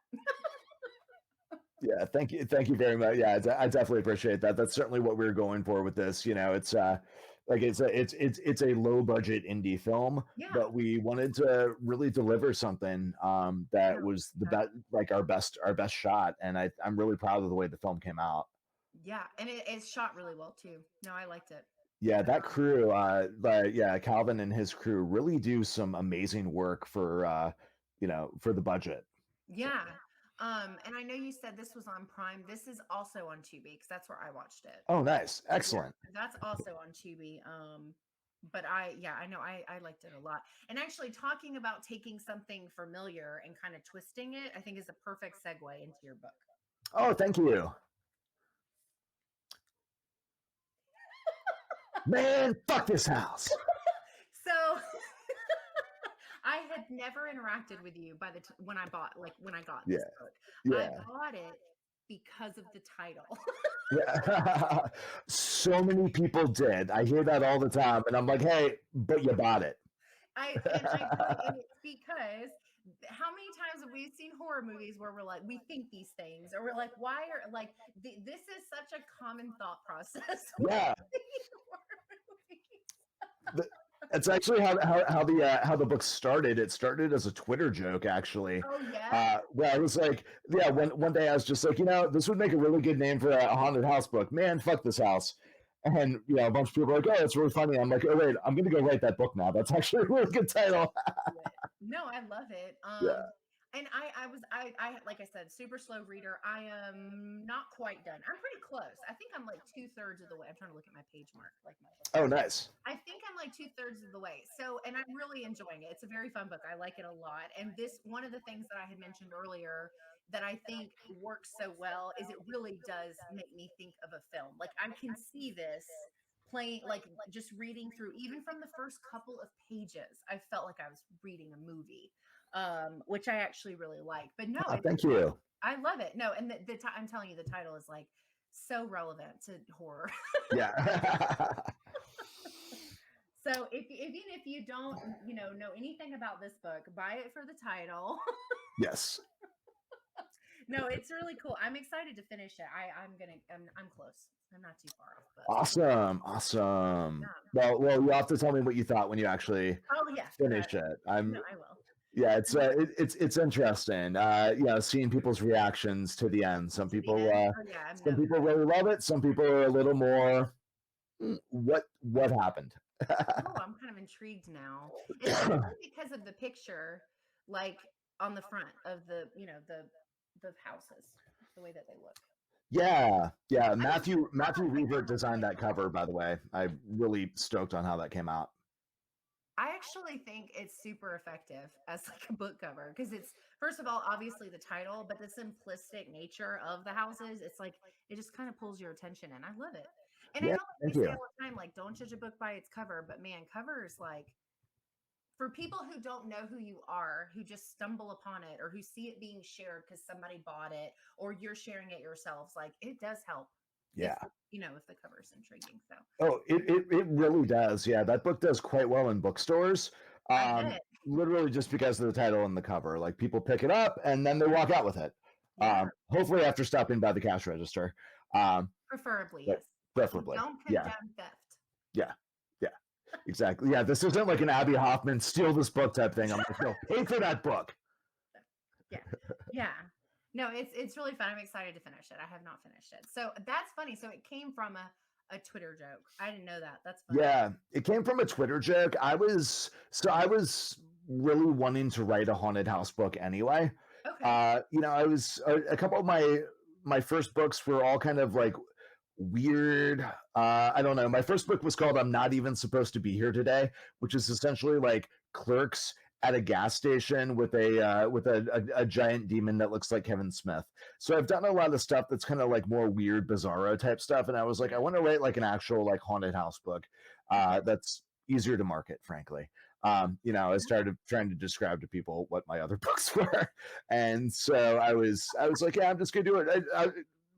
Yeah, thank you very much. Yeah, I definitely appreciate that. That's certainly what we're going for with this. It's like it's a low budget indie film, Yeah. but we wanted to really deliver something that No. was the Yeah. best, like our best shot, and I'm really proud of the way the film came out. Yeah. And it's shot really well too. No, I liked it. Yeah, that crew, Calvin and his crew really do some amazing work for for the budget. So, Yeah. And I know you said this was on Prime. This is also on Tubi because that's where I watched it. oh, nice, Yeah, excellent. that's also on Tubi. But I know I liked it a lot. And actually talking about taking something familiar and kind of twisting it, I think is a perfect segue into your book. Oh, thank you, man. Fuck this house. So I had never interacted with you by when when I got this Yeah, book. I yeah. got it because of the title. Yeah. So many people did. I hear that all the time, and I'm like, hey, but you bought it. And it's because how many times have we seen horror movies where we're like, we think these things, or we're like, why are like this is such a common thought process when Yeah, we see horror movies. the, it's actually how the book started. It started as a Twitter joke, actually. Oh yeah. Where I was like, yeah, one day I was just like, this would make a really good name for a haunted house book. Man, fuck this house. And a bunch of people are like, oh, it's really funny. I'm like, oh wait, I'm gonna go write that book now. That's actually a really good title. Do it. No, I love it. Yeah. And I like I said, super slow reader. I am not quite done. I'm pretty close. I think I'm like 2/3 of the way. I'm trying to look at my page mark, like my book. Oh, nice. I think I'm like 2/3 of the way. So, and I'm really enjoying it. It's a very fun book. I like it a lot. And this, one of the things that I had mentioned earlier that I think works so well is it really does make me think of a film. Like I can see this playing, like just reading through, even from the first couple of pages, I felt like I was reading a movie, which I actually really like. But no, Oh, thank you. I love it. No, and I'm telling you, the title is like so relevant to horror. Yeah. So even if you don't, know anything about this book, buy it for the title. Yes. No, it's really cool. I'm excited to finish it. I'm close. I'm not too far off, but Awesome. yeah. Well, you'll have to tell me what you thought when you actually Oh yeah. finish it. No, I will. Yeah, it's interesting. Seeing people's reactions to the end. To the end. Oh yeah, I'm Some no. people really love it. Some people are a little more. What happened? Oh, I'm kind of intrigued now, especially because of the picture, like on the front of the houses, the way that they look. Yeah. I was Matthew surprised. I Revert kind of designed like. that cover, by the way. I'm really stoked on how that came out. I actually think it's super effective as like a book cover because it's first of all obviously the title, but the simplistic nature of the houses. It's like it just kind of pulls your attention, and I love it. And I Yeah, know like thank they say you. all the time, like don't judge a book by its cover, but man, covers like for people who don't know who you are, who just stumble upon it or who see it being shared because somebody bought it or you're sharing it yourselves, like it does help if Yeah. if the cover is intriguing. So Oh, it really does. Yeah, that book does quite well in bookstores. I bet. Literally just because of the title and the cover. Like people pick it up and then they walk out with it. Yeah. Hopefully after stopping by the cash register. Um, Preferably, but yes. We preferably. don't Yeah. condone theft. Yeah. Yeah. Exactly. Yeah. This isn't like an Abby Hoffman steal this book type thing. I'm like, no, pay for that book. Yeah. Yeah. No, it's really fun. I'm excited to finish it. I have not finished it. So that's funny. So it came from a Twitter joke. I didn't know that. That's funny. Yeah, it came from a Twitter joke. I was really wanting to write a haunted house book anyway. Okay. I was a couple of my first books were all kind of like weird. I don't know. My first book was called "I'm Not Even Supposed to Be Here Today," which is essentially like clerks at a gas station with a giant demon that looks like Kevin Smith. So I've done a lot of stuff that's kind of like more weird, bizarro type stuff, and I was like, I Yeah. want to write like an actual like haunted house book Okay. that's easier to market, frankly. I started trying to describe to people what my other books were, and so I was like, yeah, I'm just gonna do it.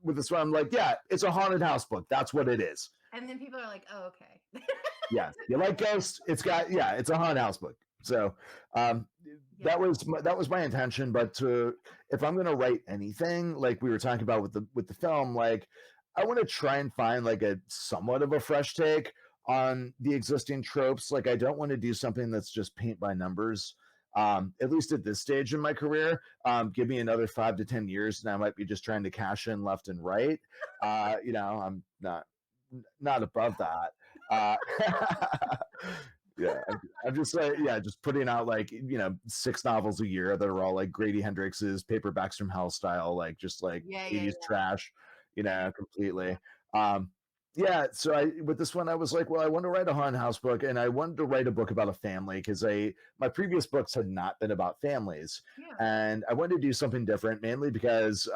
With this one, I'm like, yeah, it's a haunted house book. That's what it is. And then people are like, oh, okay. Yeah, you like ghosts? It's a haunted house book. So Yeah. that was my intention. But if I'm gonna write anything, like we were talking about with the film, like I want to try and find like a somewhat of a fresh take on the existing tropes. Like I don't want to do something that's just paint by numbers. At least at this stage in my career, give me another 5 to 10 years, and I might be just trying to cash in left and right. I'm not above that. Uh, yeah, I'm just like, yeah, just putting out like 6 novels a year that are all like Grady Hendrix's Paperbacks from Hell style, like just like Yeah, yeah, 80s trash, yeah. completely. Um, yeah, so with this one, I was like, well, I want to write a haunted house book, and I wanted to write a book about a family because my previous books had not been about families, Yeah. and I wanted to do something different, mainly because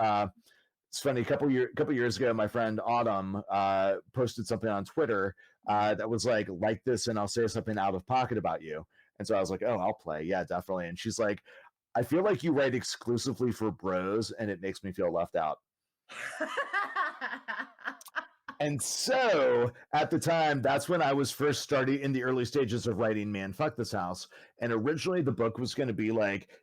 it's funny. A couple years ago, my friend Autumn posted something on Twitter that was like this, and I'll say something out of pocket about you. And so I was like, oh, I'll play. Yeah, definitely. And she's like, I feel like you write exclusively for bros, and it makes me feel left out. And so at the time, that's when I was first starting in the early stages of writing Man Fuck This House. And originally the book was gonna be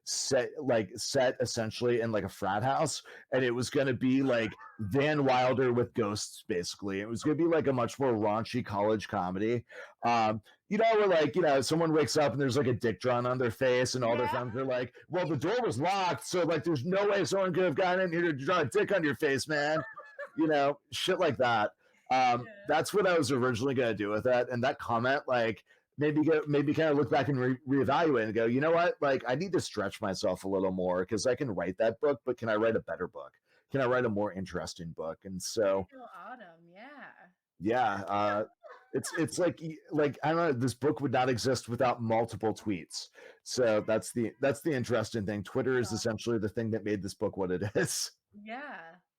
set essentially in like a frat house. And it was gonna be like Van Wilder with ghosts, basically. It was gonna be like a much more raunchy college comedy. Where someone wakes up and there's like a dick drawn on their face, and all their Yeah. friends are like, well, the door was locked, so like there's no way someone could have gotten in here to draw a dick on your face, man. Shit like that. Yeah. That's what I was originally going to do with that. And that comment, like, maybe kind of look back and reevaluate and go, you know what? Like, I need to stretch myself a little more because I can write that book, but can I write a better book? Can I write a more interesting book? And so, Little Autumn, yeah. yeah, it's like I don't know. This book would not exist without multiple tweets. So that's the interesting thing. Twitter is essentially the thing that made this book what it is. Yeah.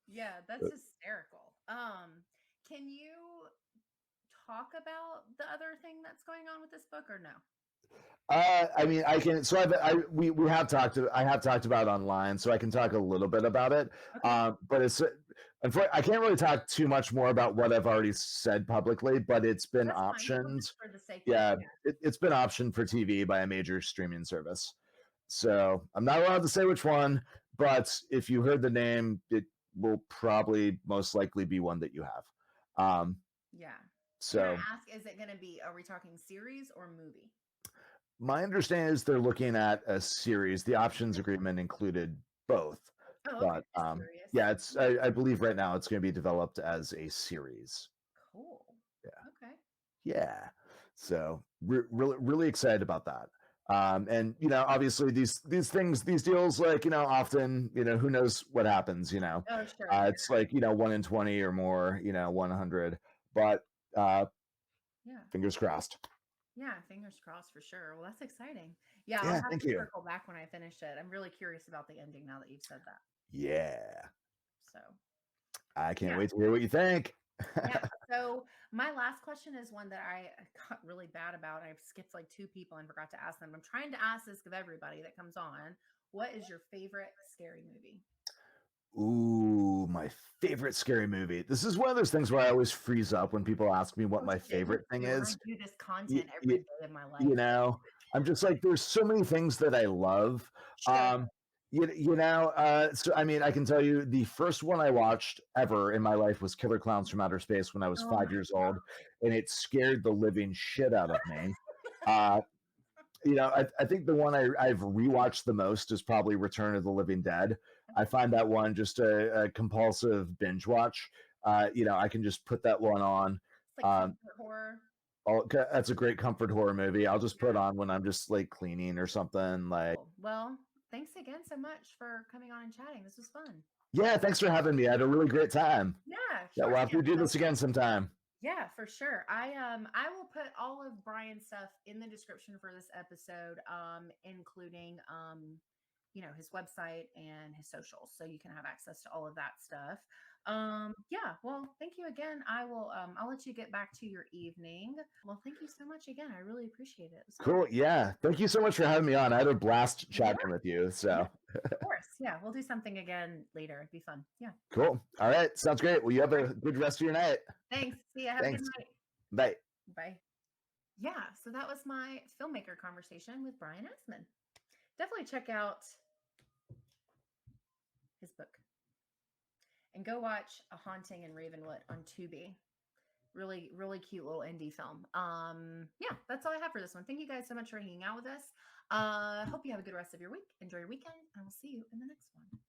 Yeah, that's hysterical. Can you talk about the other thing that's going on with this book or no? I mean, I can. So we have talked. I have talked about it online, so I can talk a little bit about it. Okay. But I can't really talk too much more about what I've already said publicly. But it's been That's fine. Well, optioned. just for the sake of Yeah, it's been optioned for TV by a major streaming service. So I'm not allowed to say which one, but if you heard the name, it will probably most likely be one that you have. yeah. Can I So ask, is it going to be, are we talking series or movie? My understanding is they're looking at a series. The options agreement included both, Oh, okay. but Just curious. yeah, it's I believe right now it's going to be developed as a series. Cool. Yeah, Okay. yeah. So really really excited about that. And obviously these things, these deals, like often who knows what happens. Oh, sure. It's like 1 in 20 or more, 100, but uh, Yeah. fingers crossed. Yeah. Fingers crossed for sure. Well, that's exciting. Yeah. I'll Yeah, have thank to you. circle back when I finish it. I'm really curious about the ending now that you've said that. Yeah, So, I can't yeah. wait to hear what you think. Yeah. So my last question is one that I got really bad about. I've skipped like two people and forgot to ask them. I'm trying to ask this of everybody that comes on. What is your favorite scary movie? Ooh, my favorite scary movie. This is one of those things where I always freeze up when people ask me what Oh my shit, me favorite thing too. And I is. do this Y- content every y- day of my you life. know, I'm just like, there's so many things that I love. Sure. Um, so I mean, I can tell you the first one I watched ever in my life was Killer Clowns from Outer Space when I was Oh my 5 years old, and it scared the living shit out of me. Uh, I think the one I've rewatched the most is probably Return of the Living Dead. I Okay. find that one just a compulsive binge watch. I can just put that one on. It's like Um, comfort horror. that's a great comfort horror movie. I'll just put Yeah. on when I'm just like cleaning or something. Like, Cool. Well, thanks again so much for coming on and chatting. This was fun. yeah, thanks for having me. I had a really great time. Yeah, Yeah, sure. we'll have Yeah. to do So this again sometime. yeah, for sure. I will put all of Brian's stuff in the description for this episode, including his website and his socials, so you can have access to all of that stuff. Yeah, well, thank you again. I'll let you get back to your evening. Well, thank you so much again. I really appreciate it. It was fun. Cool. Yeah. Thank you so much for having me on. I had a blast Yeah, chatting with you. yeah, So of course. Yeah, we'll do something again later. It'd be fun. Yeah. cool. All right. Sounds great. Well, you have All right. a good rest of your night. Thanks. See ya. Have a good Thanks. night. Bye. Bye. Yeah, so that was my filmmaker conversation with Brian Asman. Definitely check out his book and go watch A Haunting in Ravenwood on Tubi. Really, really cute little indie film. Yeah, that's all I have for this one. Thank you guys so much for hanging out with us. Hope you have a good rest of your week. Enjoy your weekend, and we'll see you in the next one.